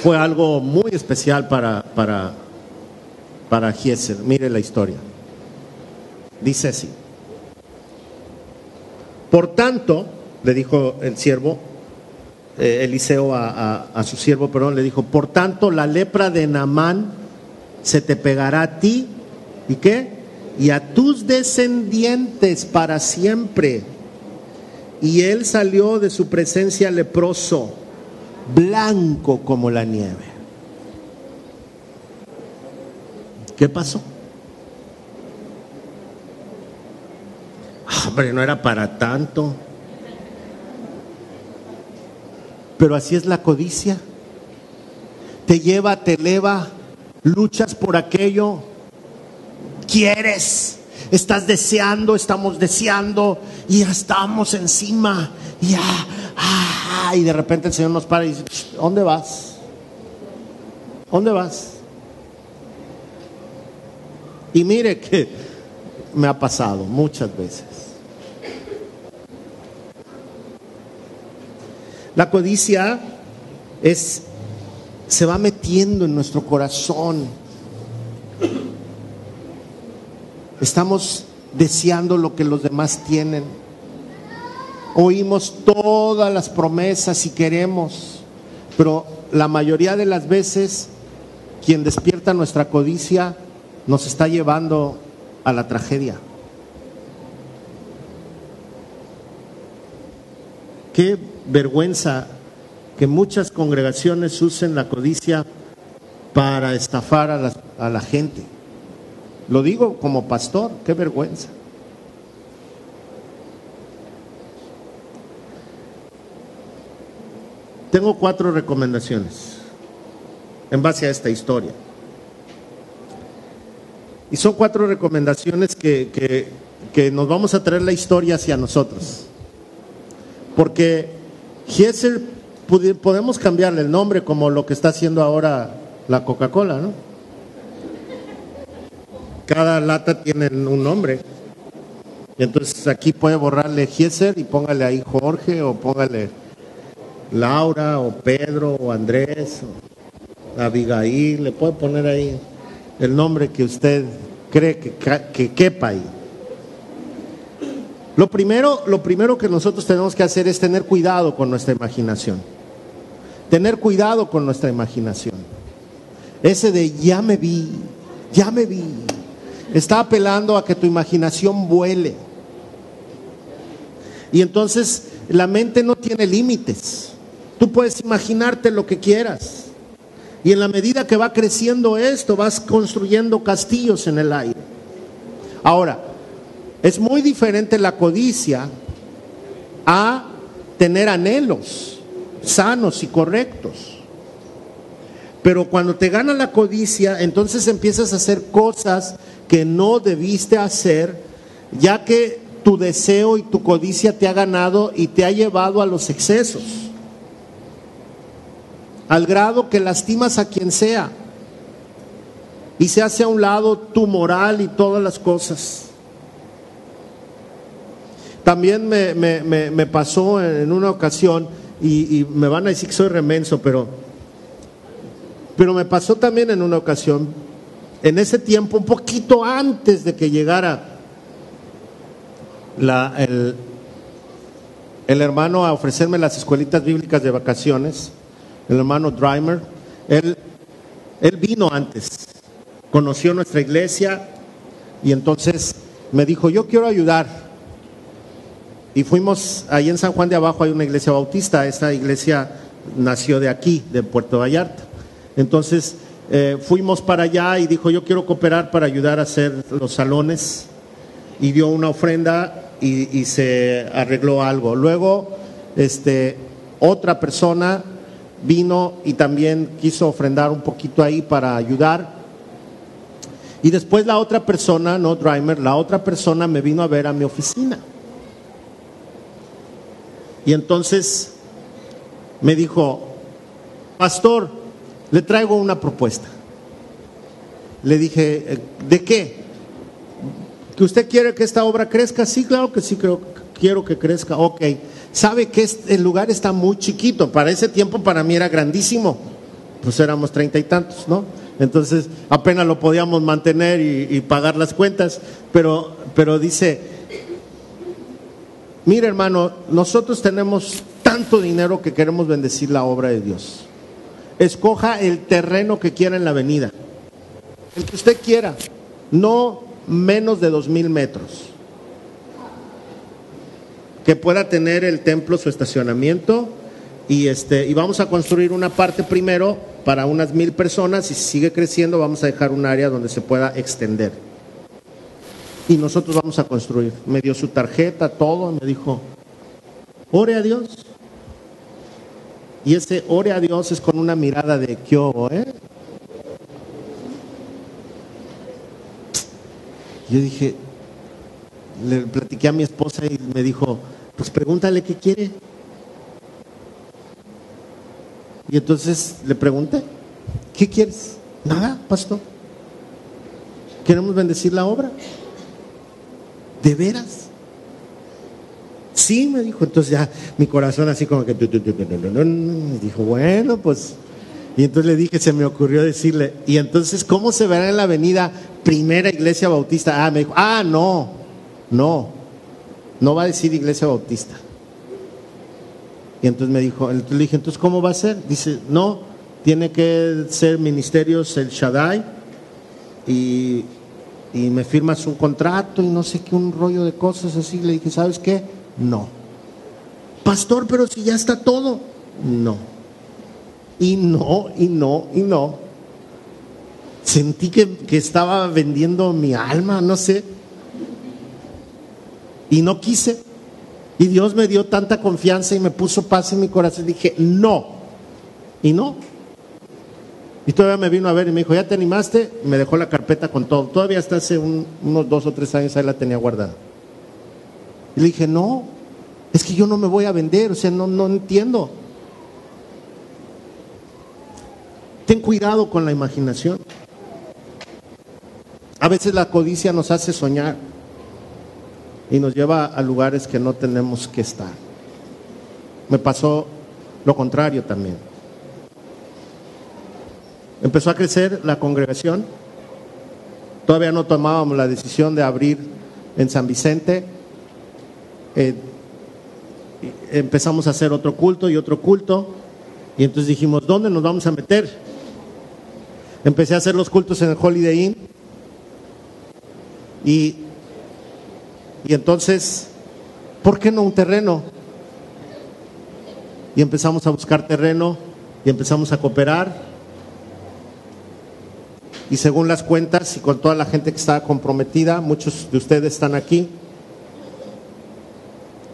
fue algo muy especial para Giésel. Mire la historia. Dice así: por tanto, le dijo el siervo, Eliseo a su siervo, perdón, le dijo: por tanto, la lepra de Naamán se te pegará a ti, ¿y qué? Y a tus descendientes para siempre. Y él salió de su presencia leproso, blanco como la nieve. ¿Qué pasó? Hombre, no era para tanto. Pero así es la codicia. Te lleva, te eleva, luchas por aquello, quieres, estás deseando, estamos deseando y ya estamos encima. Y de repente el Señor nos para y dice: ¿dónde vas? ¿Dónde vas? Y mire que me ha pasado muchas veces. La codicia se va metiendo en nuestro corazón. Estamos deseando lo que los demás tienen. Oímos todas las promesas y queremos, pero la mayoría de las veces quien despierta nuestra codicia nos está llevando a la tragedia. Qué vergüenza que muchas congregaciones usen la codicia para estafar a la gente. Lo digo como pastor, qué vergüenza. Tengo 4 recomendaciones en base a esta historia. Y son 4 recomendaciones que nos vamos a traer la historia hacia nosotros. Porque Giésel podemos cambiarle el nombre, como lo que está haciendo ahora la Coca-Cola, ¿no? Cada lata tiene un nombre. Y entonces aquí puede borrarle Giésel y póngale ahí Jorge, o póngale Laura, o Pedro, o Andrés, o Abigail. Le puede poner ahí el nombre que usted cree que quepa ahí. Lo primero que nosotros tenemos que hacer es tener cuidado con nuestra imaginación. Tener cuidado con nuestra imaginación. Ese de ya me vi. Está apelando a que tu imaginación vuele. Y entonces la mente no tiene límites. Tú puedes imaginarte lo que quieras. Y en la medida que va creciendo esto, vas construyendo castillos en el aire. Ahora, es muy diferente la codicia a tener anhelos sanos y correctos. Pero cuando te gana la codicia, entonces empiezas a hacer cosas que no debiste hacer, ya que tu deseo y tu codicia te ha ganado y te ha llevado a los excesos, al grado que lastimas a quien sea y se hace a un lado tu moral y todas las cosas. También me pasó en una ocasión, y me van a decir que soy remenso, pero me pasó también en una ocasión, en ese tiempo, un poquito antes de que llegara el hermano a ofrecerme las escuelitas bíblicas de vacaciones, el hermano Dreimer. Él vino antes, conoció nuestra iglesia y entonces me dijo: yo quiero ayudar. Y fuimos, ahí en San Juan de Abajo hay una iglesia bautista. Esta iglesia nació de aquí, de Puerto Vallarta. Entonces fuimos para allá y dijo: yo quiero cooperar para ayudar a hacer los salones. Y dio una ofrenda y se arregló algo. Luego otra persona vino y también quiso ofrendar un poquito ahí para ayudar. Y después la otra persona, no Dreimer, la otra persona me vino a ver a mi oficina. Y entonces me dijo: pastor, le traigo una propuesta. Le dije, ¿de qué? ¿Que usted quiere que esta obra crezca? Sí, claro que sí, quiero que crezca. Ok, sabe que el lugar está muy chiquito, para ese tiempo para mí era grandísimo, pues éramos 30 y tantos, ¿no? Entonces apenas lo podíamos mantener y pagar las cuentas, pero dice, mire hermano, nosotros tenemos tanto dinero que queremos bendecir la obra de Dios. Escoja el terreno que quiera en la avenida, el que usted quiera, no menos de 2,000 metros, que pueda tener el templo su estacionamiento, y vamos a construir una parte primero para unas 1,000 personas, y si sigue creciendo vamos a dejar un área donde se pueda extender, y nosotros vamos a construir. Me dio su tarjeta, todo, me dijo, ore a Dios. Y ese ore a Dios es con una mirada de ¿qué hubo, Yo dije, le platiqué a mi esposa y me dijo, pues pregúntale qué quiere. Y entonces le pregunté, ¿qué quieres? Nada, pastor. Queremos bendecir la obra. ¿De veras? Sí, me dijo. Entonces ya mi corazón así como que dijo, bueno, pues. Y entonces le dije, se me ocurrió decirle, y entonces, ¿cómo se verá en la avenida Primera Iglesia Bautista? Me dijo, no va a decir Iglesia Bautista. Y entonces me dijo, entonces le dije, entonces ¿cómo va a ser? Dice, no, tiene que ser Ministerios El Shaddai, y me firmas un contrato y no sé qué, un rollo de cosas así. Le dije, ¿sabes qué? No. Pastor, pero si ya está todo. No. Y no. Sentí que estaba vendiendo mi alma, no sé. Y no quise. Y Dios me dio tanta confianza y me puso paz en mi corazón. Dije, no. Y no. Y todavía me vino a ver y me dijo, ¿ya te animaste? Me dejó la carpeta con todo. Todavía hasta hace unos 2 o 3 años ahí la tenía guardada. Y le dije, no, es que yo no me voy a vender, o sea, no entiendo. Ten cuidado con la imaginación. A veces la codicia nos hace soñar y nos lleva a lugares que no tenemos que estar. Me pasó lo contrario también. Empezó a crecer la congregación. Todavía no tomábamos la decisión de abrir en San Vicente. Empezamos a hacer otro culto y otro culto. Y entonces dijimos, ¿dónde nos vamos a meter? Empecé a hacer los cultos en el Holiday Inn. Y entonces, ¿por qué no un terreno? Y empezamos a buscar terreno y empezamos a cooperar. Y según las cuentas y con toda la gente que estaba comprometida, muchos de ustedes están aquí,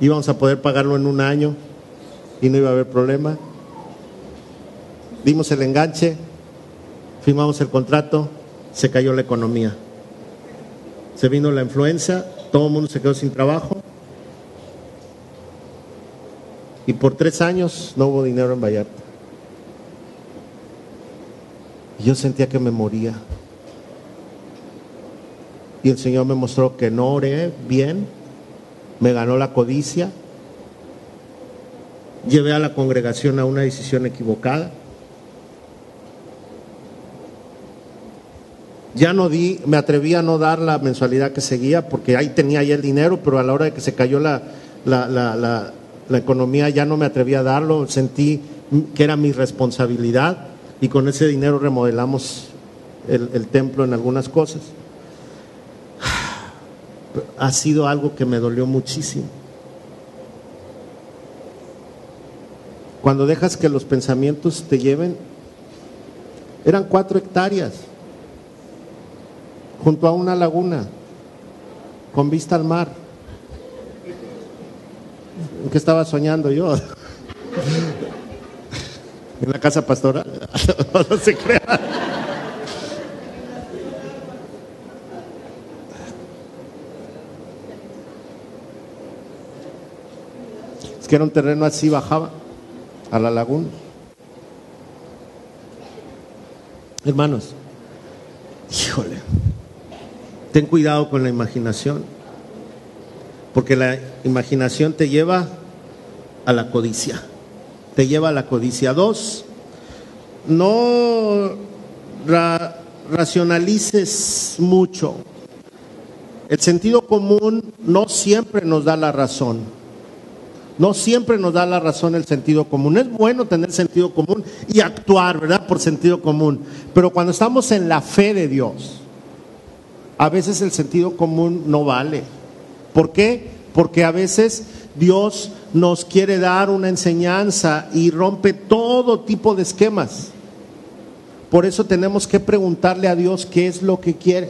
íbamos a poder pagarlo en 1 año y no iba a haber problema. Dimos el enganche, firmamos el contrato, se cayó la economía. Se vino la influenza, todo el mundo se quedó sin trabajo. Y por 3 años no hubo dinero en Vallarta. Y yo sentía que me moría. Y el Señor me mostró que no oré bien, me ganó la codicia, llevé a la congregación a una decisión equivocada. Ya no me atreví a no dar la mensualidad que seguía, porque ahí tenía ya el dinero, pero a la hora de que se cayó la economía ya no me atreví a darlo. Sentí que era mi responsabilidad y con ese dinero remodelamos el templo en algunas cosas. Ha sido algo que me dolió muchísimo. Cuando dejas que los pensamientos te lleven, eran 4 hectáreas junto a una laguna con vista al mar. ¿En qué estaba soñando yo? En la casa pastoral. No se crea. Es que era un terreno así, bajaba a la laguna. Hermanos, Híjole, ten cuidado con la imaginación, porque la imaginación te lleva a la codicia, te lleva a la codicia. Dos, no racionalices mucho. El sentido común no siempre nos da la razón. No siempre nos da la razón el sentido común. Es bueno tener sentido común y actuar, ¿verdad?, por sentido común. Pero cuando estamos en la fe de Dios, a veces el sentido común no vale. ¿Por qué? Porque a veces Dios nos quiere dar una enseñanza y rompe todo tipo de esquemas. Por eso tenemos que preguntarle a Dios qué es lo que quiere.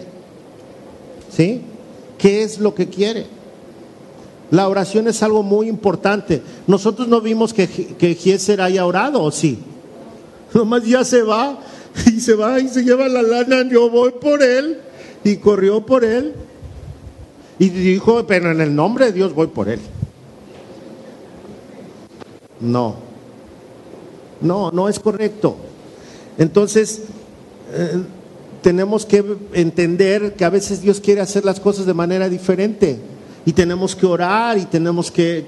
¿Sí? ¿Qué es lo que quiere? La oración es algo muy importante. Nosotros no vimos que Gieser haya orado, ¿o sí? Nomás ya se va y se lleva la lana. Yo voy por él, y corrió por él y dijo, pero en el nombre de Dios voy por él. No es correcto. Entonces tenemos que entender que a veces Dios quiere hacer las cosas de manera diferente y tenemos que orar y tenemos que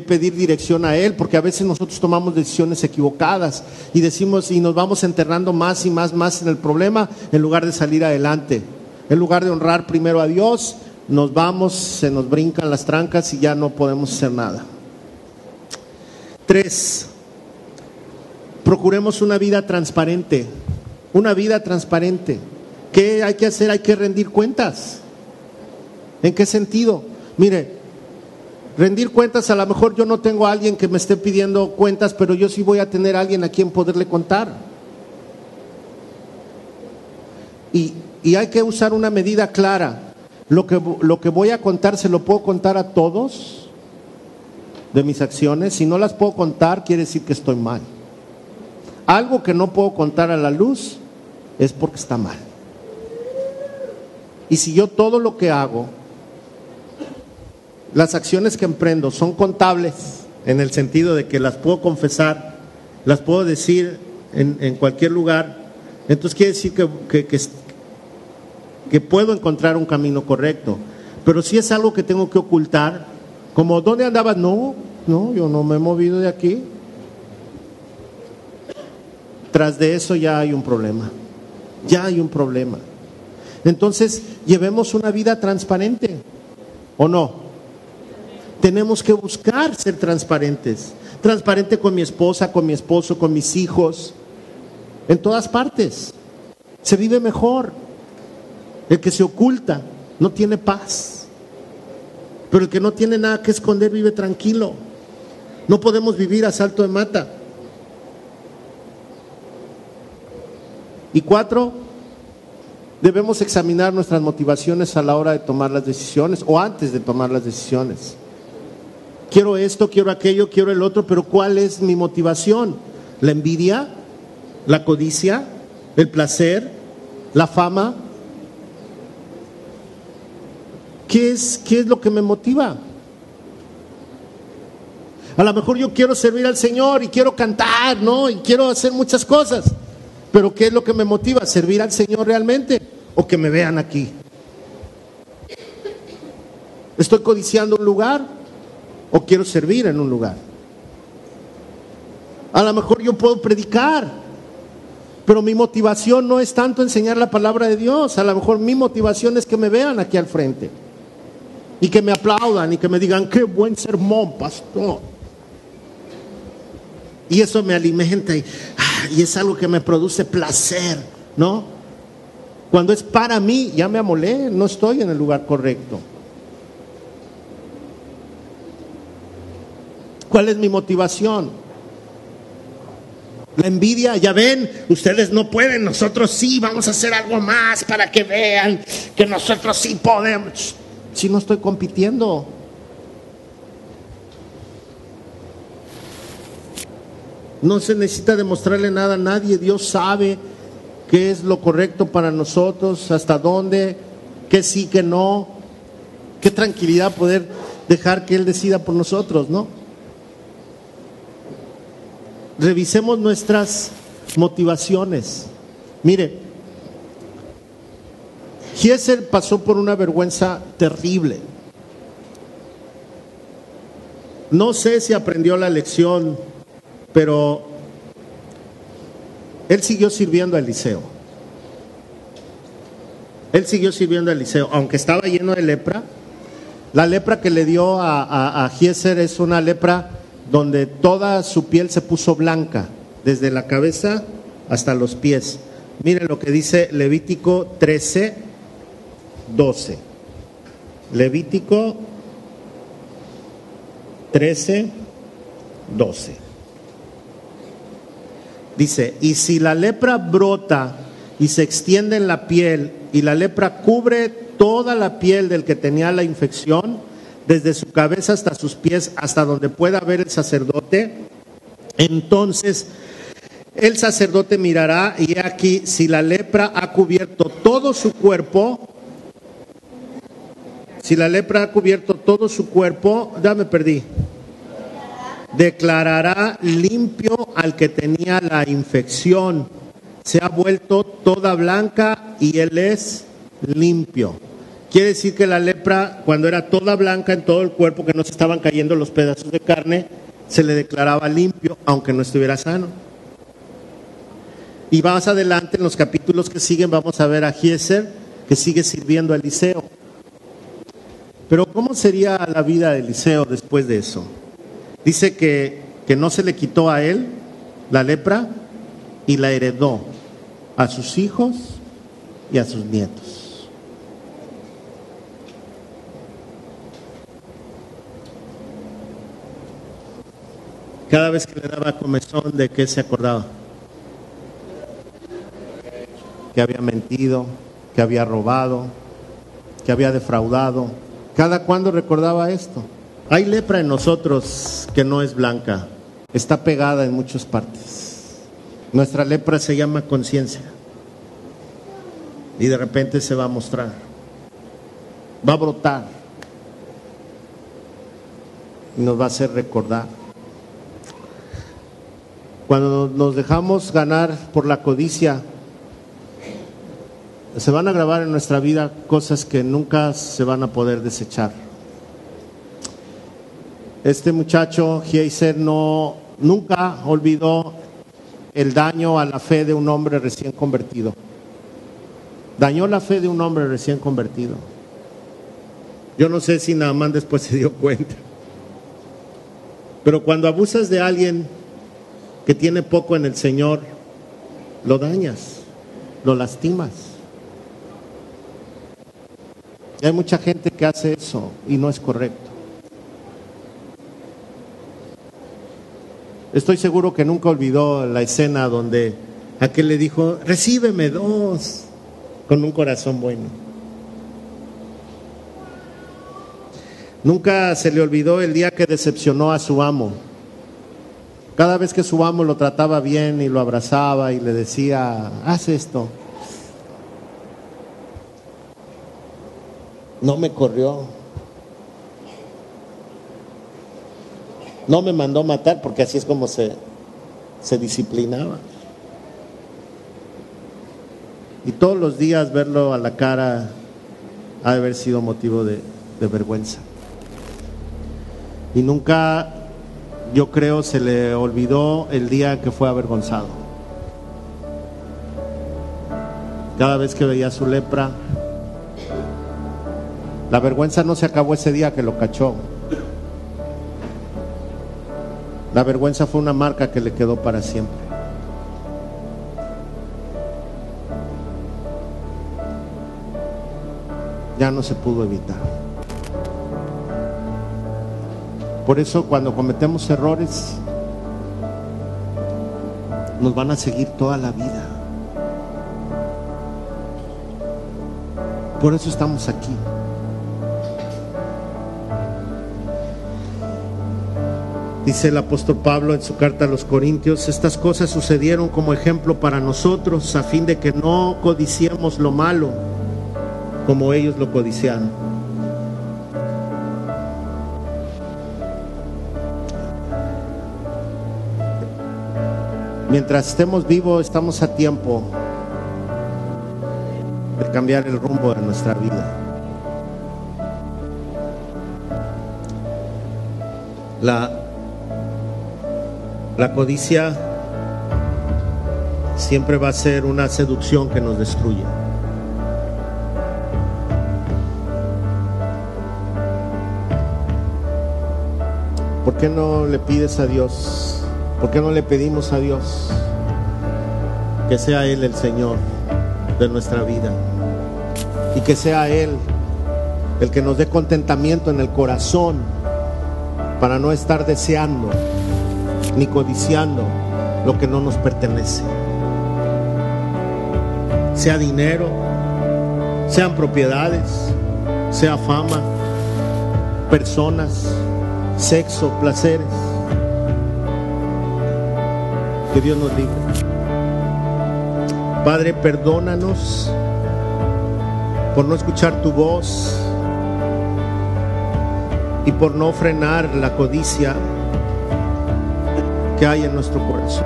pedir dirección a Él, porque a veces nosotros tomamos decisiones equivocadas y decimos y nos vamos enterrando más y más en el problema en lugar de salir adelante. En lugar de honrar primero a Dios, nos vamos, se nos brincan las trancas y ya no podemos hacer nada. 3, procuremos una vida transparente. Una vida transparente. ¿Qué hay que hacer? Hay que rendir cuentas. ¿En qué sentido? Mire, rendir cuentas, a lo mejor yo no tengo a alguien que me esté pidiendo cuentas, pero yo sí voy a tener a alguien a quien poderle contar. Y hay que usar una medida clara. Lo que voy a contar, ¿se lo puedo contar a todos de mis acciones? Si no las puedo contar, quiere decir que estoy mal. Algo que no puedo contar a la luz es porque está mal. Y si yo todo lo que hago, las acciones que emprendo son contables, en el sentido de que las puedo confesar, las puedo decir en cualquier lugar, entonces quiere decir que puedo encontrar un camino correcto. Pero si es algo que tengo que ocultar, como ¿dónde andabas? No, yo no me he movido de aquí. Tras de eso ya hay un problema. Entonces, llevemos una vida transparente, ¿o no? Tenemos que buscar ser transparentes. Transparente con mi esposa, con mi esposo, con mis hijos. En todas partes. Se vive mejor. El que se oculta no tiene paz. Pero el que no tiene nada que esconder vive tranquilo. No podemos vivir a salto de mata. Y 4, debemos examinar nuestras motivaciones a la hora de tomar las decisiones o antes de tomar las decisiones. Quiero esto, quiero aquello, quiero el otro, pero ¿cuál es mi motivación? ¿La envidia? ¿La codicia? ¿El placer? ¿La fama? ¿Qué es lo que me motiva? A lo mejor yo quiero servir al Señor y quiero cantar, ¿no? Y quiero hacer muchas cosas. Pero ¿qué es lo que me motiva? ¿Servir al Señor realmente? ¿O que me vean aquí? ¿Estoy codiciando un lugar? ¿O quiero servir en un lugar? A lo mejor yo puedo predicar, pero mi motivación no es tanto enseñar la palabra de Dios. A lo mejor mi motivación es que me vean aquí al frente y que me aplaudan y que me digan, qué buen sermón, pastor. Y eso me alimenta y es algo que me produce placer, ¿no? Cuando es para mí, ya me amolé, no estoy en el lugar correcto. ¿Cuál es mi motivación? La envidia. Ya ven, ustedes no pueden, nosotros sí, vamos a hacer algo más para que vean que nosotros sí podemos. Si no estoy compitiendo. No se necesita demostrarle nada a nadie. Dios sabe qué es lo correcto para nosotros, hasta dónde, qué sí, qué no. Qué tranquilidad poder dejar que Él decida por nosotros, ¿no? Revisemos nuestras motivaciones. Mire, Gieser pasó por una vergüenza terrible. No sé si aprendió la lección, pero él siguió sirviendo a Eliseo. Él siguió sirviendo a Eliseo, aunque estaba lleno de lepra. La lepra que le dio a Gieser es una lepra donde toda su piel se puso blanca, desde la cabeza hasta los pies. Miren lo que dice Levítico 13, 12. Levítico 13, 12. Dice: y si la lepra brota y se extiende en la piel, y la lepra cubre toda la piel del que tenía la infección, desde su cabeza hasta sus pies, hasta donde pueda ver el sacerdote, entonces el sacerdote mirará, y aquí, si la lepra ha cubierto todo su cuerpo, declarará limpio al que tenía la infección. Se ha vuelto toda blanca y él es limpio. Quiere decir que la lepra, cuando era toda blanca en todo el cuerpo, que no se estaban cayendo los pedazos de carne, se le declaraba limpio, aunque no estuviera sano. Y más adelante, en los capítulos que siguen, vamos a ver a Gieser, que sigue sirviendo a Eliseo. Pero ¿cómo sería la vida de Eliseo después de eso? Dice que no se le quitó a él la lepra y la heredó a sus hijos y a sus nietos. Cada vez que le daba comezón, ¿de qué se acordaba? Que había mentido, que había robado, que había defraudado. ¿Cada cuándo recordaba esto? Hay lepra en nosotros que no es blanca, está pegada en muchas partes. Nuestra lepra se llama conciencia y de repente se va a mostrar, va a brotar y nos va a hacer recordar. Cuando nos dejamos ganar por la codicia, se van a grabar en nuestra vida cosas que nunca se van a poder desechar. Este muchacho, Gieser, nunca olvidó el daño a la fe de un hombre recién convertido. Dañó la fe de un hombre recién convertido. Yo no sé si Naamán después se dio cuenta. Pero cuando abusas de alguien que tiene poco en el Señor, lo dañas, lo lastimas. Y hay mucha gente que hace eso y no es correcto. Estoy seguro que nunca olvidó la escena donde aquel le dijo: recíbeme 2, con un corazón bueno. Nunca se le olvidó el día que decepcionó a su amo. Cada vez que su amo lo trataba bien y lo abrazaba y le decía: haz esto, no me corrió, no me mandó matar, porque así es como se disciplinaba. Y todos los días verlo a la cara ha de haber sido motivo de vergüenza. Y nunca, yo creo, se le olvidó el día que fue avergonzado. Cada vez que veía su lepra, la vergüenza no se acabó ese día que lo cachó. La vergüenza fue una marca que le quedó para siempre. Ya no se pudo evitar. Por eso cuando cometemos errores, nos van a seguir toda la vida. Por eso estamos aquí. Dice el apóstol Pablo en su carta a los Corintios: estas cosas sucedieron como ejemplo para nosotros, a fin de que no codiciemos lo malo como ellos lo codiciaron. Mientras estemos vivos, estamos a tiempo el cambiar el rumbo de nuestra vida. La codicia siempre va a ser una seducción que nos destruye. ¿Por qué no le pides a Dios? ¿Por qué no le pedimos a Dios que sea Él el Señor de nuestra vida? Y que sea Él el que nos dé contentamiento en el corazón para no estar deseando ni codiciando lo que no nos pertenece. Sea dinero, sean propiedades, sea fama, personas, sexo, placeres. Que Dios nos libre. Padre, perdónanos por no escuchar tu voz y por no frenar la codicia que hay en nuestro corazón.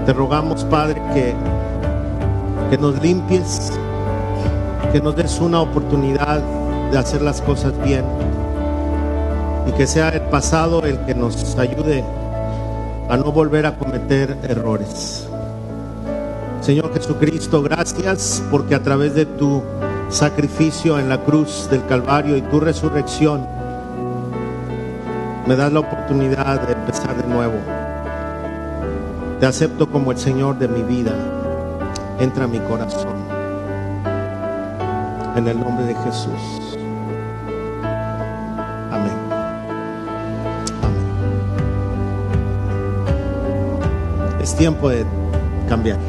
Te rogamos, Padre, que nos limpies, que nos des una oportunidad de hacer las cosas bien y que sea el pasado el que nos ayude a no volver a cometer errores. Señor Jesucristo, gracias porque a través de tu sacrificio en la cruz del Calvario y tu resurrección me das la oportunidad de empezar de nuevo. Te acepto como el Señor de mi vida. Entra a mi corazón. En el nombre de Jesús. Amén. Amén. Es tiempo de cambiar.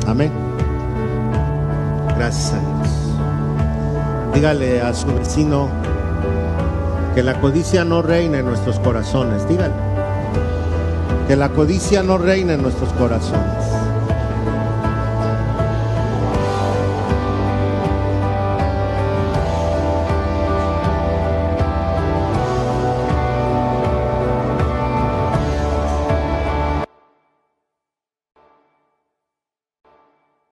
Amén. Gracias a Dios. Dígale a su vecino que la codicia no reina en nuestros corazones. Dígale que la codicia no reina en nuestros corazones.